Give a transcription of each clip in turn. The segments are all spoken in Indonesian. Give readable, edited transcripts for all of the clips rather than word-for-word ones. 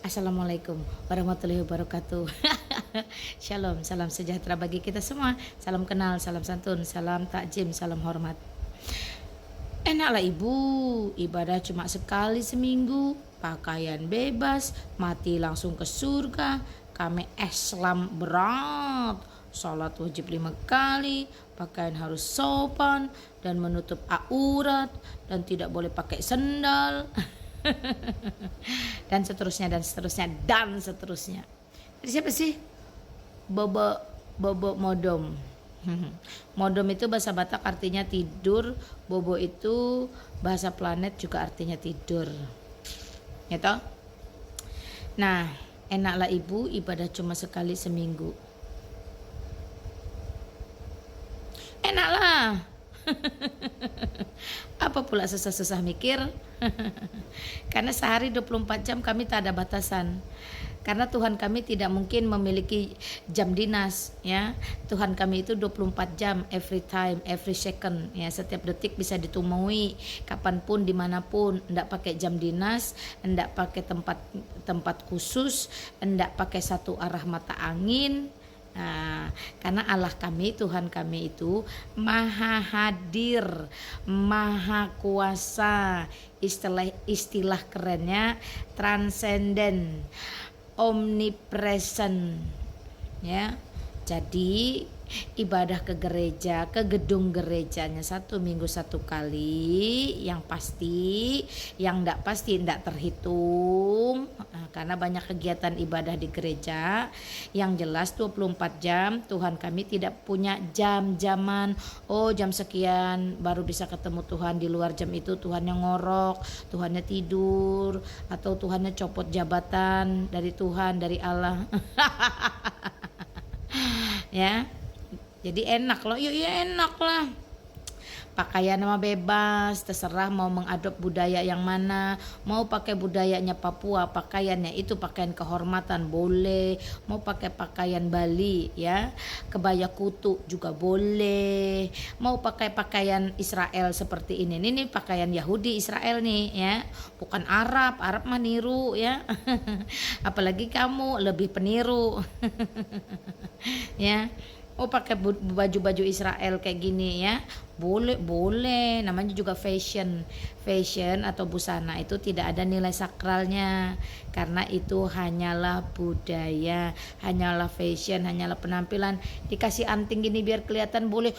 Assalamualaikum warahmatullahi wabarakatuh. Shalom, salam sejahtera bagi kita semua. Salam kenal, salam santun, salam takjim, salam hormat. Enaklah ibu, ibadah cuma sekali seminggu, pakaian bebas, mati langsung ke surga. Kami Islam berat, sholat wajib 5 kali, pakaian harus sopan dan menutup aurat, dan tidak boleh pakai sendal. Dan seterusnya dan seterusnya dan seterusnya. Jadi siapa sih? Bobo modom. Modom itu bahasa Batak artinya tidur, bobo itu bahasa planet juga artinya tidur. Gitu? Nah, enaklah ibu ibadah cuma sekali seminggu. Enaklah. Apa pula susah-susah mikir? Karena sehari 24 jam kami tak ada batasan. Karena Tuhan kami tidak mungkin memiliki jam dinas, ya. Tuhan kami itu 24 jam, every time, every second, ya. Setiap detik bisa ditemui kapanpun, dimanapun. Ndak pakai jam dinas, ndak pakai tempat khusus, ndak pakai satu arah mata angin. Nah, karena Allah kami, Tuhan kami itu maha hadir, maha kuasa, istilah kerennya transenden, omnipresent, ya. Jadi ibadah ke gereja, ke gedung gerejanya 1 minggu 1 kali, yang pasti, yang enggak pasti enggak terhitung. Nah, karena banyak kegiatan ibadah di gereja. Yang jelas 24 jam, Tuhan kami tidak punya jam-jaman. Oh, jam sekian baru bisa ketemu Tuhan, di luar jam itu Tuhannya ngorok, Tuhannya tidur, atau Tuhannya copot jabatan dari Tuhan, dari Allah. Ya, jadi enak loh, ya enak lah. Pakaian mah bebas, terserah mau mengadop budaya yang mana. Mau pakai budayanya Papua, pakaiannya itu pakaian kehormatan boleh. Mau pakai pakaian Bali, ya, kebaya kutu juga boleh. Mau pakai pakaian Israel seperti ini pakaian Yahudi Israel nih, ya, bukan Arab. Arab mah niru, ya. Apalagi kamu lebih peniru. Ya, oh pakai baju-baju Israel kayak gini, ya, boleh, namanya juga fashion atau busana, itu tidak ada nilai sakralnya, karena itu hanyalah budaya, hanyalah fashion, hanyalah penampilan. Dikasih anting gini biar kelihatan boleh,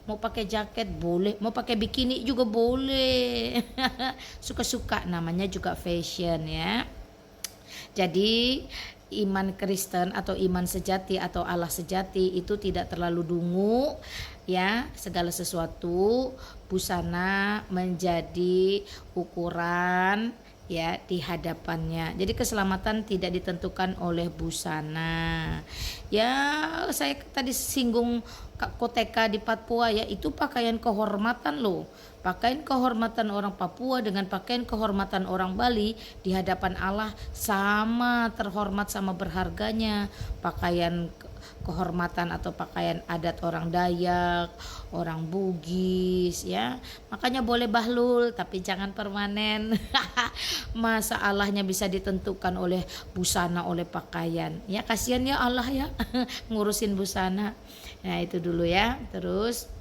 mau pakai jaket boleh, mau pakai bikini juga boleh. Suka-suka, namanya juga fashion, ya. Jadi iman Kristen atau iman sejati atau Allah sejati itu tidak terlalu dungu, ya. Segala sesuatu busana menjadi ukuran, ya, di hadapannya. Jadi keselamatan tidak ditentukan oleh busana. Ya, saya tadi singgung koteka di Papua, ya, itu pakaian kehormatan loh. Pakaian kehormatan orang Papua dengan pakaian kehormatan orang Bali di hadapan Allah sama terhormat, sama berharganya. Pakaian kehormatan atau pakaian adat orang Dayak, orang Bugis, ya. Makanya boleh bahlul tapi jangan permanen. Masalahnya bisa ditentukan oleh busana, oleh pakaian. Ya, kasihan ya Allah, ya. Ngurusin busana. Nah, itu dulu, ya. Terus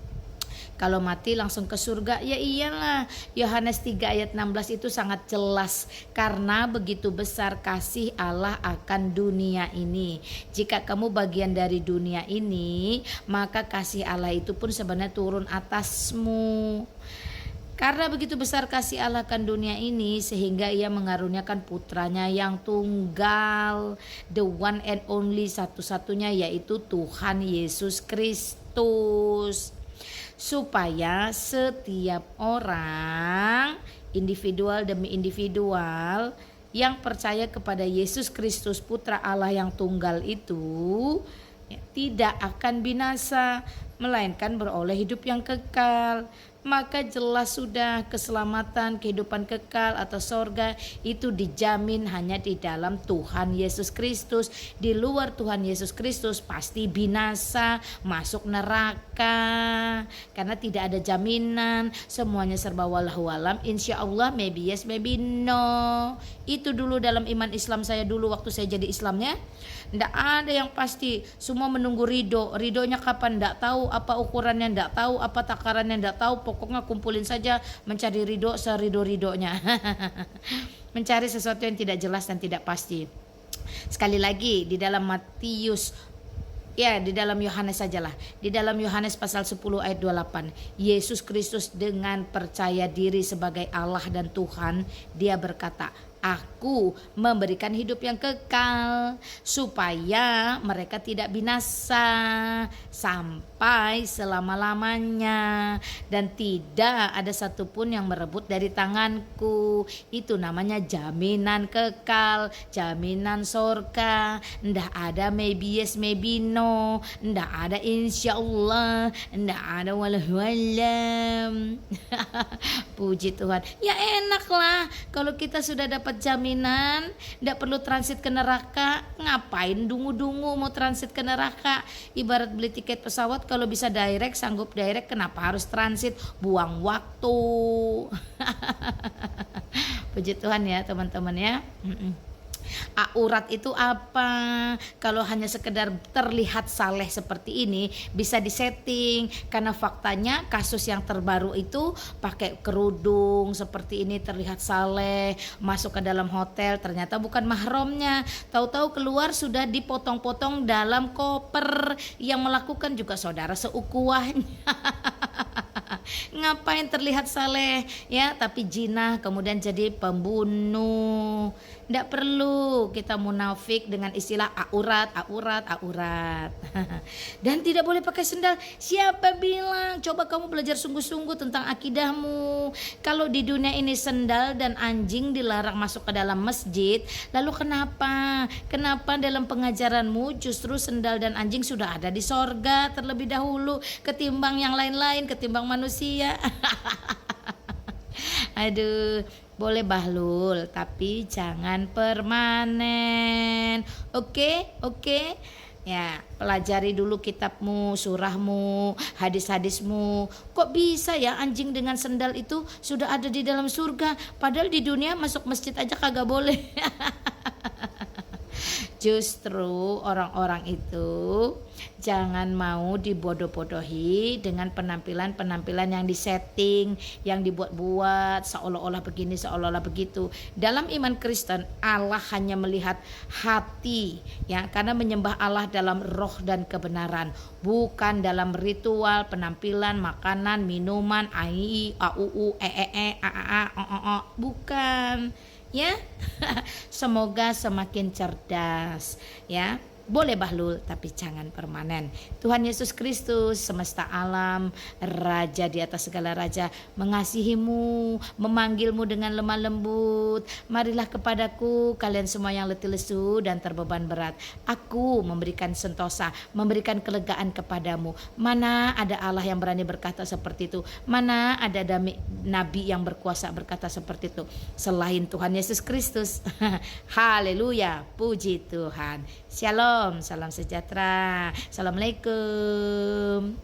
kalau mati langsung ke surga, ya iyalah. Yohanes 3 ayat 16 itu sangat jelas. Karena begitu besar kasih Allah akan dunia ini. Jika kamu bagian dari dunia ini, maka kasih Allah itu pun sebenarnya turun atasmu. Karena begitu besar kasih Allah akan dunia ini, sehingga ia mengaruniakan putranya yang tunggal, the one and only, satu-satunya, yaitu Tuhan Yesus Kristus, supaya setiap orang, individual demi individual, yang percaya kepada Yesus Kristus Putra Allah yang tunggal itu, ya, tidak akan binasa, melainkan beroleh hidup yang kekal. maka jelas sudah keselamatan, kehidupan kekal atau sorga itu dijamin hanya di dalam Tuhan Yesus Kristus. Di luar Tuhan Yesus Kristus pasti binasa, masuk neraka, karena tidak ada jaminan, semuanya serba wallahu alam. Insya Allah maybe yes maybe no. Itu dulu dalam iman Islam saya dulu waktu saya jadi Islamnya. Nggak ada yang pasti, semua menunggu ridonya kapan nggak tahu, apa ukurannya nggak tahu, apa takarannya nggak tahu, pokoknya kumpulin saja mencari ridho serido-ridonya. Mencari sesuatu yang tidak jelas dan tidak pasti. Sekali lagi di dalam Matius, ya di dalam Yohanes sajalah, di dalam Yohanes pasal 10 ayat 28, Yesus Kristus dengan percaya diri sebagai Allah dan Tuhan, dia berkata, Aku memberikan hidup yang kekal supaya mereka tidak binasa sampai selama-lamanya, dan tidak ada satupun yang merebut dari tanganku. Itu namanya jaminan kekal, jaminan surga. Ndak ada maybe yes maybe no, ndak ada insya Allah, ndak ada wallahu alam. Puji Tuhan. Ya enak lah kalau kita sudah dapat jaminan, ndak perlu transit ke neraka. Ngapain dungu-dungu mau transit ke neraka? Ibarat beli tiket pesawat, kalau bisa direct, sanggup direct, kenapa harus transit? Buang waktu. Puji Tuhan ya teman-teman ya. Aurat itu apa? Kalau hanya sekedar terlihat saleh seperti ini bisa disetting, karena faktanya kasus yang terbaru itu pakai kerudung seperti ini terlihat saleh, masuk ke dalam hotel ternyata bukan mahramnya, tahu-tahu keluar sudah dipotong-potong dalam koper, yang melakukan juga saudara seukuhnya. Ngapain terlihat saleh ya, tapi jinah kemudian jadi pembunuh. Nggak perlu kita munafik dengan istilah aurat. Dan tidak boleh pakai sendal. Siapa bilang? Coba kamu belajar sungguh-sungguh tentang akidahmu. Kalau di dunia ini sendal dan anjing dilarang masuk ke dalam masjid, lalu kenapa? Kenapa dalam pengajaranmu justru sendal dan anjing sudah ada di sorga terlebih dahulu ketimbang yang lain-lain, ketimbang manusia? Aduh, boleh bahlul tapi jangan permanen. Oke? Ya, pelajari dulu kitabmu, surahmu, hadis-hadismu. Kok bisa ya anjing dengan sendal itu sudah ada di dalam surga, padahal di dunia masuk masjid aja kagak boleh. Justru orang-orang itu jangan mau dibodoh-bodohi dengan penampilan-penampilan yang disetting, yang dibuat-buat seolah-olah begini, seolah-olah begitu. Dalam iman Kristen, Allah hanya melihat hati, ya, karena menyembah Allah dalam roh dan kebenaran, bukan dalam ritual, penampilan, makanan, minuman, ai, au, a, bukan. Ya, semoga semakin cerdas ya. Boleh bahlul tapi jangan permanen. Tuhan Yesus Kristus semesta alam, Raja di atas segala raja, mengasihimu, memanggilmu dengan lemah lembut. Marilah kepadaku kalian semua yang letih lesu dan terbeban berat. Aku memberikan sentosa, memberikan kelegaan kepadamu. Mana ada Allah yang berani berkata seperti itu? Mana ada nabi yang berkuasa berkata seperti itu selain Tuhan Yesus Kristus? Haleluya, puji Tuhan. Shalom, salam sejahtera. Assalamualaikum.